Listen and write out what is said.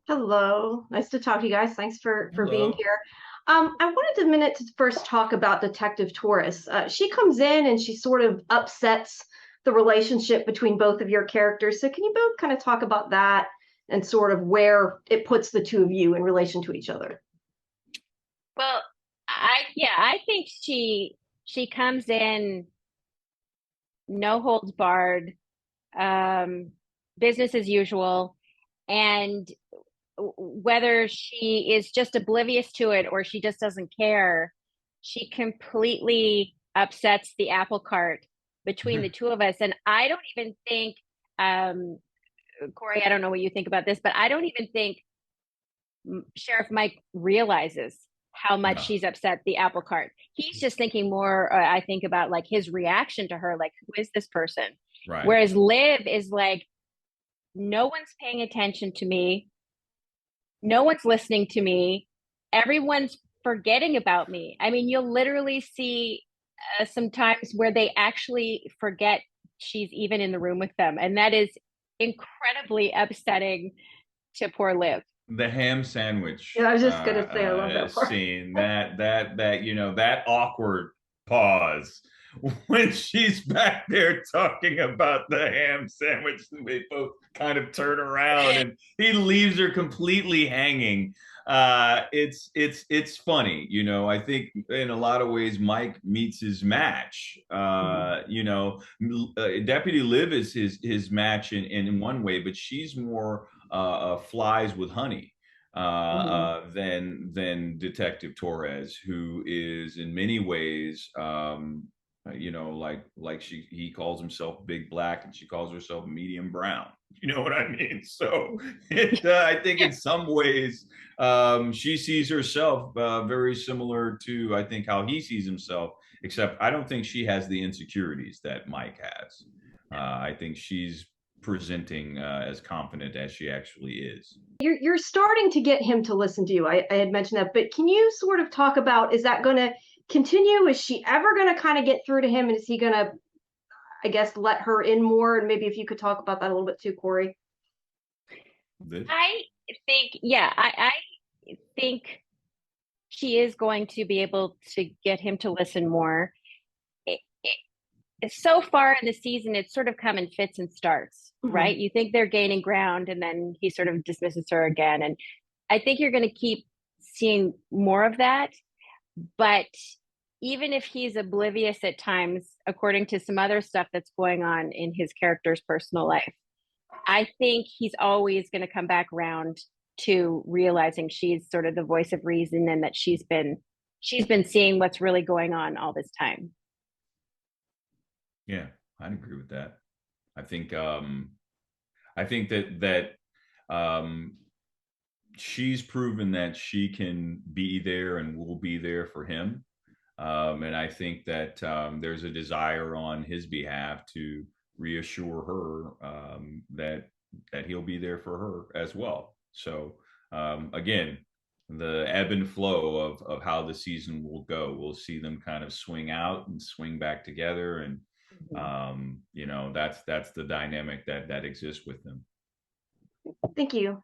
Hello. Nice to talk to you guys. Thanks for being Hello. here. I wanted a minute to first talk about Detective Torres. She comes in and she sort of upsets the relationship between both of your characters. So can you both kind of talk about that and sort of where it puts the two of you in relation to each other? Well, I think she comes in no holds barred, um, business as usual, and whether she is just oblivious to it or she just doesn't care, she completely upsets the apple cart between the two of us. And I don't even think, um, Corey, I don't know what you think about this, but I don't even think Sheriff Mike realizes how much No, she's upset the apple cart. He's just thinking more, I think, about like his reaction to her, like, who is this person? right. Whereas Liv is like, no one's paying attention to me. No one's listening to me. Everyone's forgetting about me. I mean, you'll literally see some times where they actually forget she's even in the room with them. And that is incredibly upsetting to poor Liv. The ham sandwich Yeah, I was just gonna say I love that part. scene, that awkward pause when she's back there talking about the ham sandwich, and they both kind of turn around and he leaves her completely hanging. It's funny, I think in a lot of ways Mike meets his match. Mhm. Deputy Liv is his match in one way, but she's more flies with honey Mhm. than Detective Torres, who is in many ways, like he calls himself Big Black and she calls herself Medium Brown. You know what I mean? So I think in some ways she sees herself very similar to I think how he sees himself, except I don't think she has the insecurities that Mike has. I think she's presenting as confident as she actually is. You're starting to get him to listen to you. I had mentioned that, but can you sort of talk about, is that going to continue? Is she ever going to kind of get through to him? And is he going to, I guess, let her in more? And maybe if you could talk about that a little bit too, Corey. Liv? I I think she is going to be able to get him to listen more. So far in the season, it's sort of come in fits and starts, right? Mhm. You think they're gaining ground, and then he sort of dismisses her again. And I think you're going to keep seeing more of that. But even if he's oblivious at times, according to some other stuff that's going on in his character's personal life, I think he's always going to come back around to realizing she's sort of the voice of reason and that she's been seeing what's really going on all this time. Yeah, I'd agree with that. I think I think that um she's proven that she can be there and will be there for him. And I think that there's a desire on his behalf to reassure her that he'll be there for her as well. So again, the ebb and flow of how the season will go. We'll see them kind of swing out and swing back together, and Mm-hmm. that's the dynamic that exists with them. Thank you.